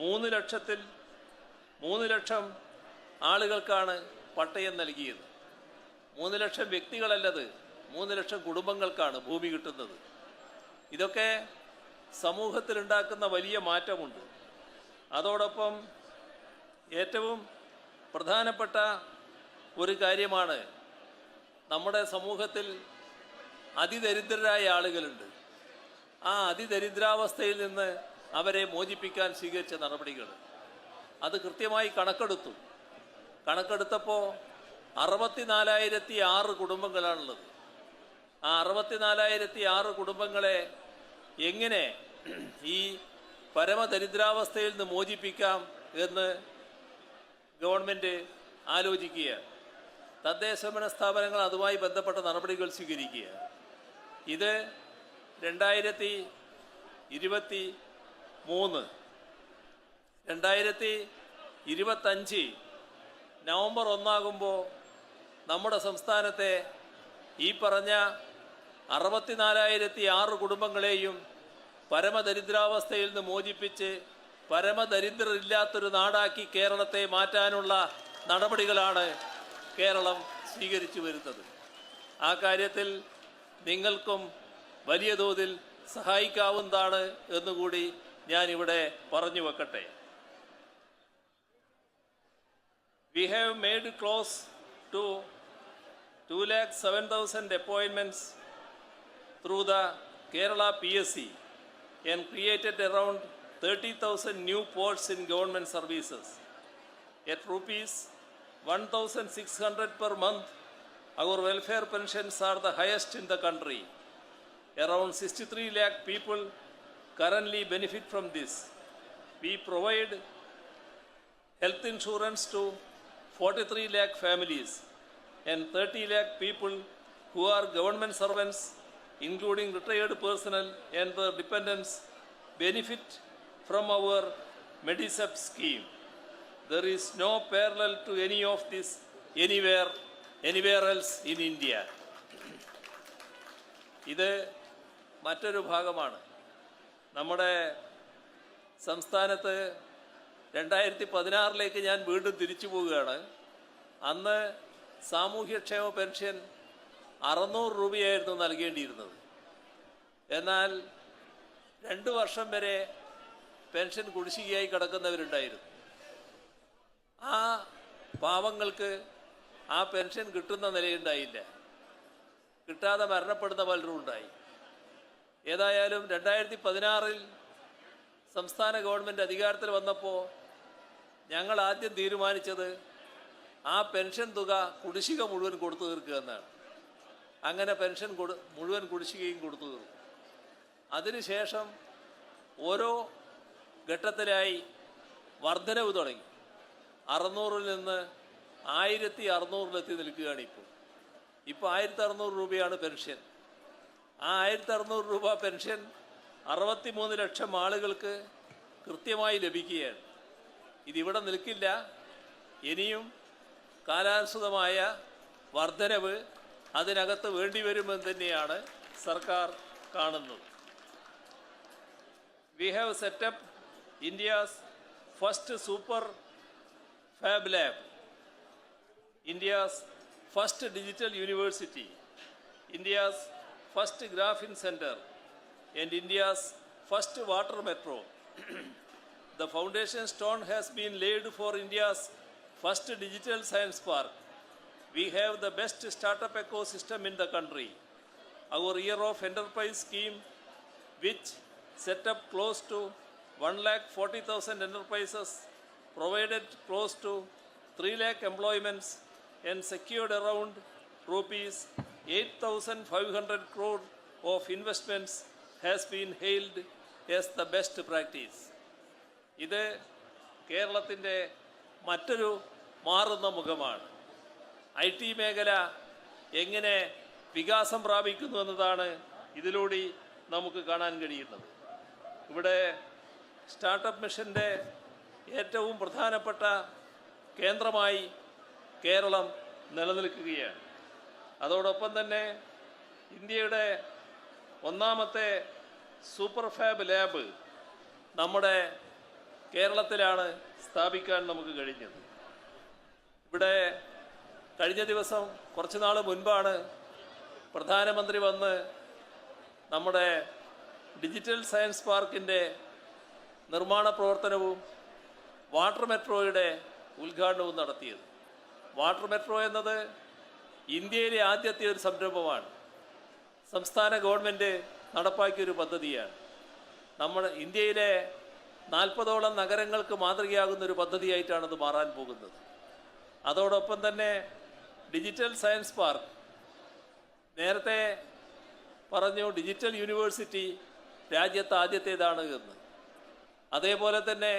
3 ലക്ഷം ആളുകൾക്കാണ് പട്ടയം നൽകിയത്. 3 ലക്ഷം വ്യക്തികളല്ലത്, 3 ലക്ഷം കുടുംബങ്ങൾക്കാണ് ഭൂമി കിട്ടുന്നത്. ഇതൊക്കെ സമൂഹത്തിലുണ്ടാക്കുന്ന വലിയ മാറ്റമുണ്ട്. അതോടൊപ്പം ഏറ്റവും പ്രധാനപ്പെട്ട ഒരു കാര്യമാണ്, നമ്മുടെ സമൂഹത്തിൽ അതിദരിദ്രരായ ആളുകളുണ്ട്. ആ അതിദരിദ്രാവസ്ഥയിൽ നിന്ന് അവരെ മോചിപ്പിക്കാൻ സ്വീകരിച്ച നടപടികൾ അത് കൃത്യമായി കണക്കെടുത്തപ്പോൾ 64,006 കുടുംബങ്ങളാണുള്ളത്. ആ 64,006 കുടുംബങ്ങളെ എങ്ങനെ ഈ പരമദരിദ്രാവസ്ഥയിൽ നിന്ന് മോചിപ്പിക്കാം എന്ന് ഗവൺമെൻറ് ആലോചിക്കുക, തദ്ദേശഭരണ സ്ഥാപനങ്ങൾ അതുമായി ബന്ധപ്പെട്ട നടപടികൾ സ്വീകരിക്കുക. ഇത് 2023 2025 നവംബർ 1 നമ്മുടെ സംസ്ഥാനത്തെ ഈ പറഞ്ഞ 64,006 കുടുംബങ്ങളെയും പരമദരിദ്രാവസ്ഥയിൽ നിന്ന് മോചിപ്പിച്ച് പരമദരിദ്രരില്ലാത്തൊരു നാടാക്കി കേരളത്തെ മാറ്റാനുള്ള നടപടികളാണ് കേരളം സ്വീകരിച്ചു വരുന്നത്. ആ കാര്യത്തിൽ നിങ്ങൾക്കും വലിയ തോതിൽ സഹായിക്കാവുന്നതാണ് എന്നുകൂടി ഞാനിവിടെ പറഞ്ഞു വെക്കട്ടെ. We have made close to 207,000 appointments through the Kerala PSC and created around 30,000 new posts in government services. At rupees 1,600 per month, our welfare pensions are the highest in the country. Around 63 lakh people currently benefit from this. We provide health insurance to 43 lakh families and 30 lakh people who are government servants, including retired personnel and their dependents, benefit from our Medisub scheme. There is no parallel to any of this anywhere else in India. ഇത് മറ്റൊരു ഭാഗമാണ്. നമ്മുടെ സംസ്ഥാനത്ത് 2016 ഞാൻ വീണ്ടും തിരിച്ചു പോവുകയാണ്. അന്ന് സാമൂഹ്യക്ഷേമ പെൻഷൻ 600 രൂപയായിരുന്നു നൽകേണ്ടിയിരുന്നത്. എന്നാൽ 2 വർഷം വരെ പെൻഷൻ കുടിശ്ശികയായി കിടക്കുന്നവരുണ്ടായിരുന്നു. ആ പാവങ്ങൾക്ക് ആ പെൻഷൻ കിട്ടുന്ന നിലയുണ്ടായില്ല, കിട്ടാതെ മരണപ്പെടുന്ന പലരും ഉണ്ടായി. ഏതായാലും 2016 സംസ്ഥാന ഗവൺമെൻറ് അധികാരത്തിൽ വന്നപ്പോൾ ഞങ്ങൾ ആദ്യം തീരുമാനിച്ചത് ആ പെൻഷൻ തുക കുടിശ്ശിക മുഴുവൻ കൊടുത്തു തീർക്കുക എന്നാണ്. അങ്ങനെ പെൻഷൻ മുഴുവൻ കുടിശ്ശികയും കൊടുത്തു തീർക്കും. അതിനുശേഷം ഓരോ ഘട്ടത്തിലായി വർധനവ് തുടങ്ങി. 600-ൽ നിന്ന് 1,600-ലെത്തി നിൽക്കുകയാണ് ഇപ്പോൾ. 1,600 രൂപയാണ് പെൻഷൻ. ആ 1,600 രൂപ പെൻഷൻ 63 ലക്ഷം ആളുകൾക്ക് കൃത്യമായി ലഭിക്കുകയാണ്. ഇതിവിടെ നിൽക്കില്ല, ഇനിയും കാലാനുസൃതമായ വർധനവ് അതിനകത്ത് വേണ്ടിവരുമെന്ന് തന്നെയാണ് സർക്കാർ കാണുന്നത്. We have set up India's first super fab lab, India's first digital university, India's first graphene center, and India's first water metro. the foundation stone has been laid for India's first digital science park. We have the best startup ecosystem in the country. Our Year of Enterprise scheme, which set up close to 1,40,000 enterprises, provided close to 3 lakh employments and secured around rupees 8,500 crore of investments, has been hailed as the best practice. ഇത് കേരളത്തിൻ്റെ മറ്റൊരു മാറുന്ന മുഖമാണ്. IT മേഖല എങ്ങനെ വികാസം പ്രാപിക്കുന്നു എന്നതാണ് ഇതിലൂടെ നമുക്ക് കാണാൻ കഴിയുന്നത്. ഇവിടെ സ്റ്റാർട്ടപ്പ് മിഷൻ്റെ ഏറ്റവും പ്രധാനപ്പെട്ട കേന്ദ്രമായി കേരളം നിലനിൽക്കുകയാണ്. അതോടൊപ്പം തന്നെ ഇന്ത്യയുടെ ഒന്നാമത്തെ സൂപ്പർ ഫാബ് ലാബ് നമ്മുടെ കേരളത്തിലാണ് സ്ഥാപിക്കാൻ നമുക്ക് കഴിഞ്ഞത്. ഇവിടെ കഴിഞ്ഞ ദിവസം കുറച്ച് നാൾ മുൻപാണ് പ്രധാനമന്ത്രി വന്ന് നമ്മുടെ ഡിജിറ്റൽ സയൻസ് പാർക്കിൻ്റെ നിർമ്മാണ പ്രവർത്തനവും വാട്ടർ മെട്രോയുടെ ഉദ്ഘാടനവും നടത്തിയത്. വാട്ടർ മെട്രോ എന്നത് ഇന്ത്യയിലെ ആദ്യത്തെ ഒരു സംരംഭമാണ്. സംസ്ഥാന ഗവൺമെൻറ് നടപ്പാക്കിയൊരു പദ്ധതിയാണ്. നമ്മുടെ ഇന്ത്യയിലെ 40ഓളം നഗരങ്ങൾക്ക് മാതൃകയാകുന്നൊരു പദ്ധതിയായിട്ടാണത് മാറാൻ പോകുന്നത്. അതോടൊപ്പം തന്നെ ഡിജിറ്റൽ സയൻസ് പാർക്ക്, നേരത്തെ പറഞ്ഞു ഡിജിറ്റൽ യൂണിവേഴ്സിറ്റി രാജ്യത്ത് ആദ്യത്തേതാണ് എന്ന്. അതേപോലെ തന്നെ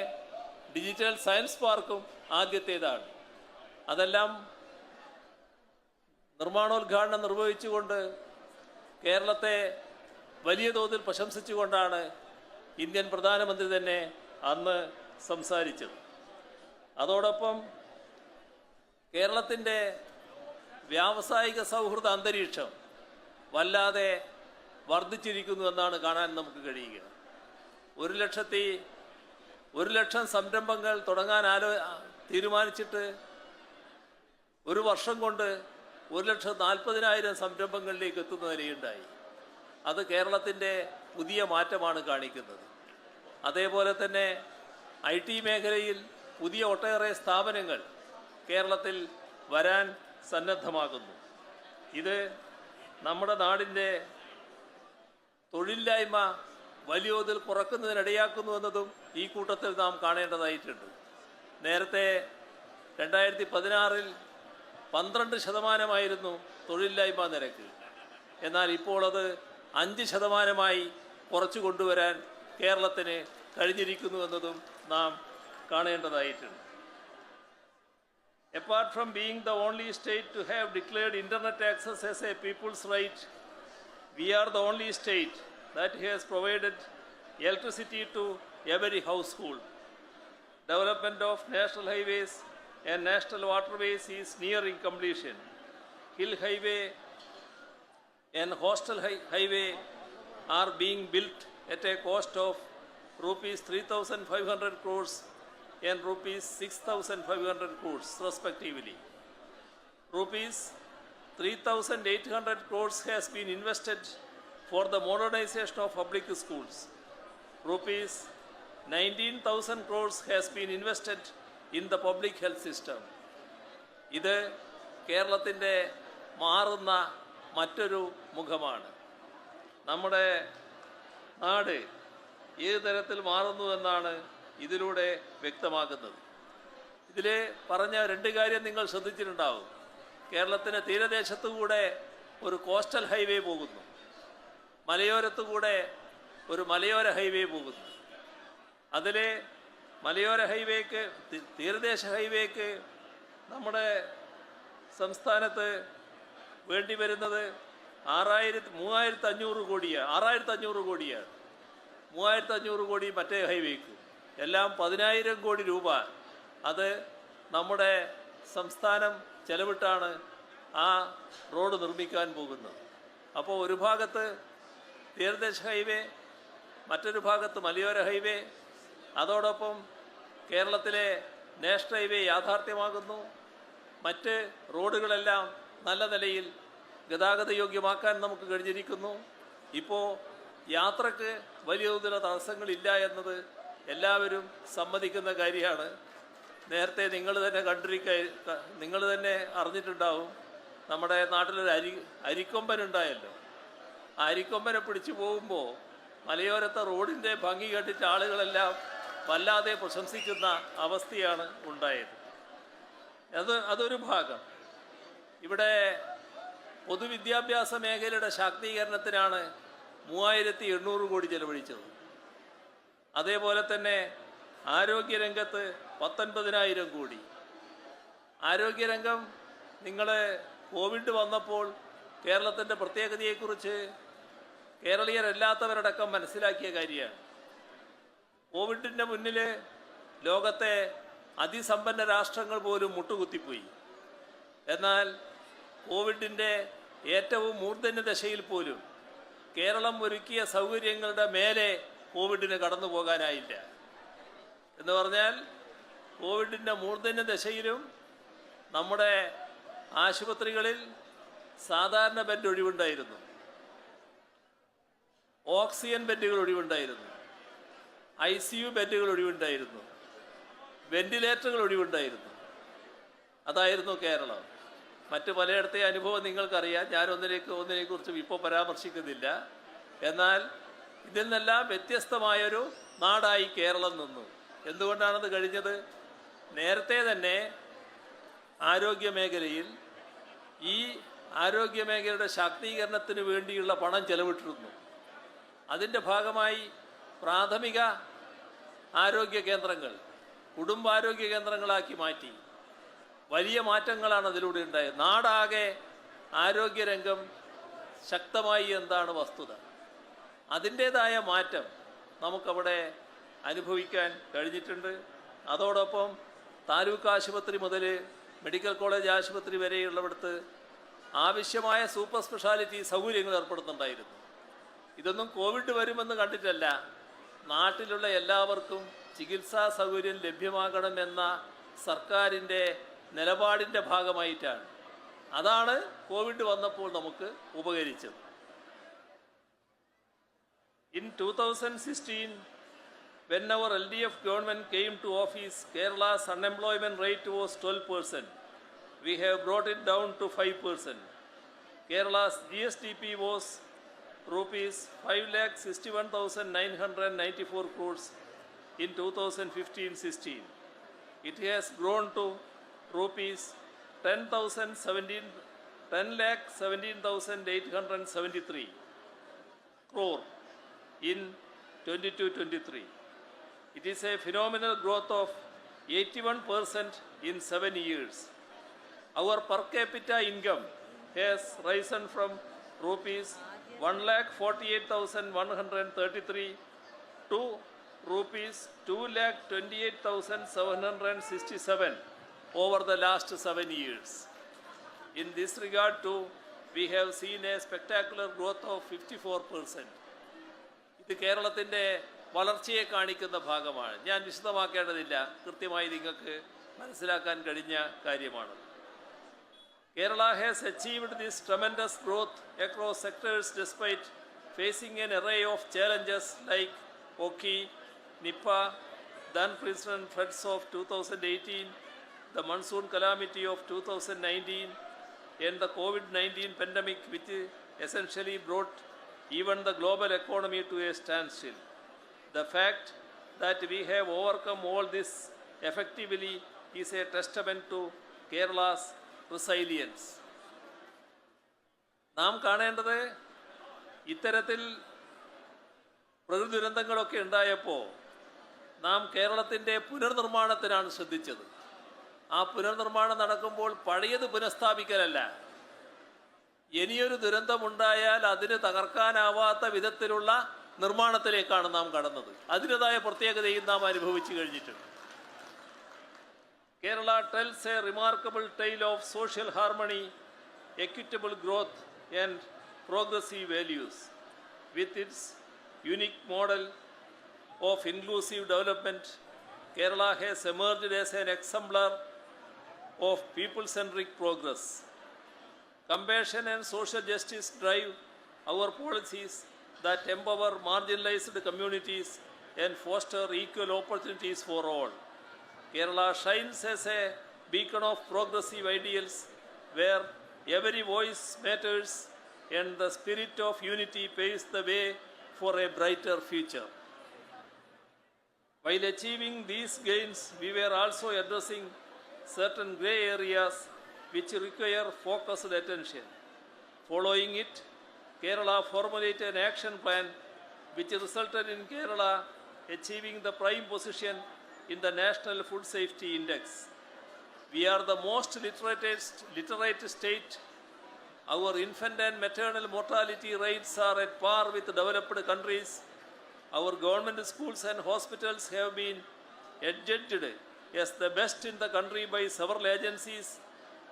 ഡിജിറ്റൽ സയൻസ് പാർക്കും ആദ്യത്തേതാണ്. അതെല്ലാം നിർമ്മാണോദ്ഘാടനം നിർവഹിച്ചുകൊണ്ട് കേരളത്തെ വലിയ തോതിൽ പ്രശംസിച്ചുകൊണ്ടാണ് ഇന്ത്യൻ പ്രധാനമന്ത്രി തന്നെ അന്ന് സംസാരിച്ചത്. അതോടൊപ്പം കേരളത്തിൻ്റെ വ്യാവസായിക സൗഹൃദ അന്തരീക്ഷം വല്ലാതെ വർദ്ധിച്ചിരിക്കുന്നു എന്നാണ് കാണാൻ നമുക്ക് കഴിയുക. 1,00,000 സംരംഭങ്ങൾ തുടങ്ങാൻ തീരുമാനിച്ചിട്ട് ഒരു വർഷം കൊണ്ട് 1,40,000 സംരംഭങ്ങളിലേക്ക് എത്തുന്ന നിലയുണ്ടായി. അത് കേരളത്തിൻ്റെ പുതിയ മാറ്റമാണ് കാണിക്കുന്നത്. അതേപോലെ തന്നെ IT മേഖലയിൽ പുതിയ ഒട്ടേറെ സ്ഥാപനങ്ങൾ കേരളത്തിൽ വരാൻ സന്നദ്ധമാകുന്നു. ഇത് നമ്മുടെ നാടിൻ്റെ തൊഴിലില്ലായ്മ വലിയ തോതിൽ കുറക്കുന്നതിനിടയാക്കുന്നു എന്നതും ഈ കൂട്ടത്തിൽ നാം കാണേണ്ടതായിട്ടുണ്ട്. നേരത്തെ 2016 12% തൊഴിലില്ലായ്മ നിരക്ക്. എന്നാൽ ഇപ്പോൾ അത് 5% കുറച്ചു കൊണ്ടുവരാൻ കേരളത്തിന് കഴിഞ്ഞിരിക്കുന്നു എന്നതും നാം കാണേണ്ടതായിട്ടുണ്ട്. Apart from being the only state to have declared internet access as a people's right, we are the only state that has provided electricity to every household. Development of national highways and national waterways is nearing completion. Hill Highway and Coastal Highway are being built at a cost of rupees 3,500 crores and rupees 6,500 crores respectively. Rupees 3,800 crores has been invested for the modernization of public schools. Rupees 19,000 crores has been invested in the public health system. ഇത് കേരളത്തിൻ്റെ മാറുന്ന മറ്റൊരു മുഖമാണ്. നമ്മുടെ നാട് ഏത് തരത്തിൽ മാറുന്നു എന്നാണ് ഇതിലൂടെ വ്യക്തമാക്കുന്നത്. ഇതിൽ പറഞ്ഞ 2 കാര്യം നിങ്ങൾ ശ്രദ്ധിച്ചിട്ടുണ്ടാവും. കേരളത്തിൻ്റെ തീരദേശത്തുകൂടെ ഒരു കോസ്റ്റൽ ഹൈവേ പോകുന്നു, മലയോരത്തുകൂടെ ഒരു മലയോര ഹൈവേ പോകുന്നു. അതിൽ മലയോര ഹൈവേക്ക്, തീരദേശ ഹൈവേക്ക് നമ്മുടെ സംസ്ഥാനത്ത് വേണ്ടി വരുന്നത് 3,500 കോടിയാണ്. 6,500 കോടിയാണ്. 3,500 കോടി മറ്റേ ഹൈവേക്ക്. എല്ലാം 10,000 കോടി രൂപ അത് നമ്മുടെ സംസ്ഥാനം ചെലവിട്ടാണ് ആ റോഡ് നിർമ്മിക്കാൻ പോകുന്നത്. അപ്പോൾ ഒരു ഭാഗത്ത് തീരദേശ ഹൈവേ, മറ്റൊരു ഭാഗത്ത് മലയോര ഹൈവേ, അതോടൊപ്പം കേരളത്തിലെ നാഷണൽ ഹൈവേ യാഥാർത്ഥ്യമാകുന്നു. മറ്റ് റോഡുകളെല്ലാം നല്ല നിലയിൽ ഗതാഗത യോഗ്യമാക്കാൻ നമുക്ക് കഴിഞ്ഞിരിക്കുന്നു. ഇപ്പോൾ യാത്രക്ക് വലിയ തോതിലുള്ള തടസ്സങ്ങളില്ല എന്നത് എല്ലാവരും സമ്മതിക്കുന്ന കാര്യമാണ്. നേരത്തെ നിങ്ങൾ തന്നെ അറിഞ്ഞിട്ടുണ്ടാവും, നമ്മുടെ നാട്ടിലൊരു അരിക്കൊമ്പനുണ്ടായല്ലോ. ആ അരിക്കൊമ്പനെ പിടിച്ചു പോകുമ്പോൾ മലയോരത്തെ റോഡിൻ്റെ ഭംഗി കണ്ടിട്ട് ആളുകളെല്ലാം വല്ലാതെ പ്രശംസിക്കുന്ന അവസ്ഥയാണ് ഉണ്ടായത്. അതൊരു ഭാഗം. ഇവിടെ പൊതുവിദ്യാഭ്യാസ മേഖലയുടെ ശാക്തീകരണത്തിനാണ് 3800 കോടി ചെലവഴിച്ചത്. അതേപോലെ തന്നെ ആരോഗ്യരംഗത്ത് 19,000 കോടി. ആരോഗ്യരംഗം, നിങ്ങൾ കോവിഡ് വന്നപ്പോൾ കേരളത്തിൻ്റെ പ്രത്യേകതയെക്കുറിച്ച് കേരളീയരല്ലാത്തവരടക്കം മനസ്സിലാക്കിയ കാര്യമാണ്. കോവിഡിൻ്റെ മുന്നിൽ ലോകത്തെ അതിസമ്പന്ന രാഷ്ട്രങ്ങൾ പോലും മുട്ടുകുത്തിപ്പോയി. എന്നാൽ കോവിഡിൻ്റെ ഏറ്റവും മൂർധന്യ ദശയിൽ പോലും കേരളം ഒരുക്കിയ സൗകര്യങ്ങളുടെ മേലെ കോവിഡിന് കടന്നു പോകാനായില്ല. എന്ന് പറഞ്ഞാൽ കോവിഡിൻ്റെ മൂർധന്യ ദശയിലും നമ്മുടെ ആശുപത്രികളിൽ സാധാരണ ബെഡ് ഒഴിവുണ്ടായിരുന്നു, ഓക്സിജൻ ബെഡുകൾ ഒഴിവുണ്ടായിരുന്നു, ICU ബെഡുകൾ ഒഴിവുണ്ടായിരുന്നു, വെന്റിലേറ്ററുകൾ ഒഴിവുണ്ടായിരുന്നു. അതായിരുന്നു കേരളം. മറ്റ് പലയിടത്തെ അനുഭവം നിങ്ങൾക്കറിയാം. ഞാൻ ഒന്നിനെക്കുറിച്ചും ഇപ്പോൾ പരാമർശിക്കുന്നില്ല. എന്നാൽ ഇതിൽ നിന്നെല്ലാം വ്യത്യസ്തമായൊരു നാടായി കേരളം നിന്നു. എന്തുകൊണ്ടാണത് കഴിഞ്ഞത്? നേരത്തെ തന്നെ ആരോഗ്യമേഖലയിൽ ഈ ആരോഗ്യമേഖലയുടെ ശാക്തീകരണത്തിന് വേണ്ടിയുള്ള പണം ചെലവിട്ടിരുന്നു. അതിൻ്റെ ഭാഗമായി പ്രാഥമിക ആരോഗ്യ കേന്ദ്രങ്ങൾ കുടുംബാരോഗ്യ കേന്ദ്രങ്ങളാക്കി മാറ്റി. വലിയ മാറ്റങ്ങളാണ് അതിലൂടെ ഉണ്ടായത്. നാടാകെ ആരോഗ്യരംഗം ശക്തമായി എന്താണ് വസ്തുത. അതിൻ്റേതായ മാറ്റം നമുക്കവിടെ അനുഭവിക്കാൻ കഴിഞ്ഞിട്ടുണ്ട്. അതോടൊപ്പം താലൂക്ക് ആശുപത്രി മുതൽ മെഡിക്കൽ കോളേജ് ആശുപത്രി വരെയുള്ളവിടത്ത് ആവശ്യമായ സൂപ്പർ സ്പെഷ്യാലിറ്റി സൗകര്യങ്ങൾ ഏർപ്പെടുന്നുണ്ടായിരുന്നു. ഇതൊന്നും കോവിഡ് വരുമെന്ന് കണ്ടിട്ടല്ല, നാട്ടിലുള്ള എല്ലാവർക്കും ചികിത്സാ സൗകര്യം ലഭ്യമാകണമെന്ന സർക്കാരിൻ്റെ നിലപാടിൻ്റെ ഭാഗമായിട്ടാണ്. അതാണ് കോവിഡ് വന്നപ്പോൾ നമുക്ക് ഉപകരിച്ചത്. In 2016, when our LDF government came to office, Kerala's unemployment rate was 12%. We have brought it down to 5%. Kerala's GSDP was rupees 5,61,994 crores in 2015-16. It has grown to rupees 10,17,873 crore in 22-23. It is a phenomenal growth of 81% in 7 years. Our per capita income has risen from rupees 1,48,133 to rupees 2,28,767 over the last 7 years. In this regard too, we have seen a spectacular growth of 54%. ഇത് കേരളത്തിൻ്റെ വളർച്ചയെ കാണിക്കുന്ന ഭാഗമാണ്. ഞാൻ വിശദമാക്കേണ്ടതില്ല, കൃത്യമായി നിങ്ങൾക്ക് മനസ്സിലാക്കാൻ കഴിഞ്ഞ കാര്യമാണ്. Kerala has achieved this tremendous growth across sectors despite facing an array of challenges like Oki, Nipah, the unprecedented floods of 2018, the monsoon calamity of 2019, and the COVID-19 pandemic, which essentially brought even the global economy to a standstill. The fact that we have overcome all this effectively is a testament to Kerala's resilience. നാം കാണേണ്ടത്, ഇത്തരത്തിൽ പ്രകൃതി ദുരന്തങ്ങളൊക്കെ ഉണ്ടായപ്പോൾ നാം കേരളത്തിൻ്റെ പുനർനിർമ്മാണത്തിനാണ് ശ്രദ്ധിച്ചത്. ആ പുനർനിർമ്മാണം നടക്കുമ്പോൾ പഴയത് പുനഃസ്ഥാപിക്കലല്ല, ഇനിയൊരു ദുരന്തമുണ്ടായാൽ അതിന് തകർക്കാനാവാത്ത വിധത്തിലുള്ള നിർമ്മാണത്തിലേക്കാണ് നാം കടന്നത്. അതിൻ്റെതായ പ്രത്യേകതയും നാം അനുഭവിച്ചു കഴിഞ്ഞിട്ടുണ്ട്. Kerala tells a remarkable tale of social harmony, equitable growth and progressive values. With its unique model of inclusive development, Kerala has emerged as an exemplar of people-centric progress. Compassion and social justice drive our policies that empower marginalized communities and foster equal opportunities for all. Kerala shines as a beacon of progressive ideals where every voice matters and the spirit of unity paves the way for a brighter future. While achieving these gains, we were also addressing certain grey areas which require focused attention. Following it, Kerala formulated an action plan which resulted in Kerala achieving the prime position in the National Food Safety Index. We are the most literate state. Our infant and maternal mortality rates are at par with developed countries. Our government schools and hospitals have been adjudged as the best in the country by several agencies,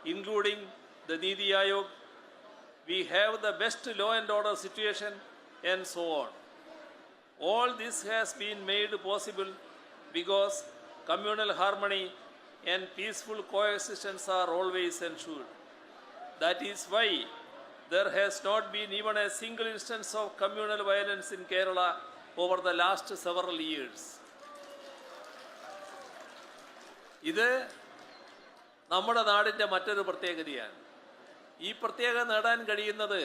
including the Niti Aayog. We have the best law and order situation, and so on. All this has been made possible because communal harmony and peaceful coexistence are always ensured. That is why there has not been even a single instance of communal violence in Kerala over the last several years. ഇത് നമ്മുടെ നാടിൻ്റെ മറ്റൊരു പ്രത്യേകതയാണ്. ഈ പ്രത്യേകത നേടാൻ കഴിയുന്നത്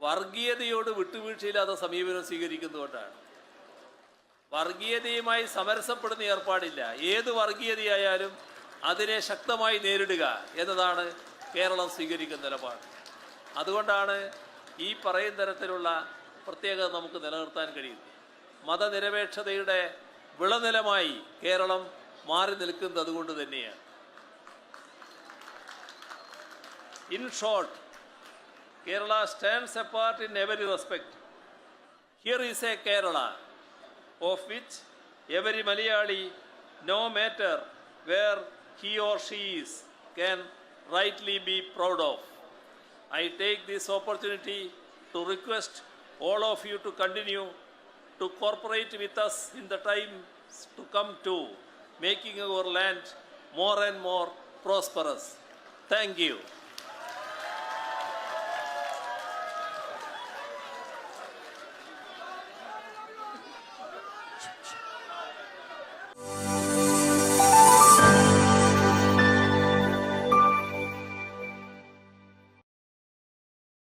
വർഗീയതയോട് വിട്ടുവീഴ്ചയില്ലാത്ത സമീപനം സ്വീകരിക്കുന്നതുകൊണ്ടാണ്. വർഗീയതയുമായി സമരസപ്പെടുന്ന ഏർപ്പാടില്ല. ഏത് വർഗീയതയായാലും അതിനെ ശക്തമായി നേരിടുക എന്നതാണ് കേരളം സ്വീകരിക്കുന്ന നിലപാട്. അതുകൊണ്ടാണ് ഈ പറയുന്ന തരത്തിലുള്ള പ്രത്യേകത നമുക്ക് നിലനിർത്താൻ കഴിയുന്നത്. മതനിരപേക്ഷതയുടെ വിളനിലമായി കേരളം മാറി നിൽക്കുന്നത് അതുകൊണ്ട് തന്നെയാണ്. In short, Kerala stands apart in every respect. Here is a Kerala of which every Malayali, no matter where he or she is, can rightly be proud of. I take this opportunity to request all of you to continue to cooperate with us in the times to come too, making our land more and more prosperous. Thank you.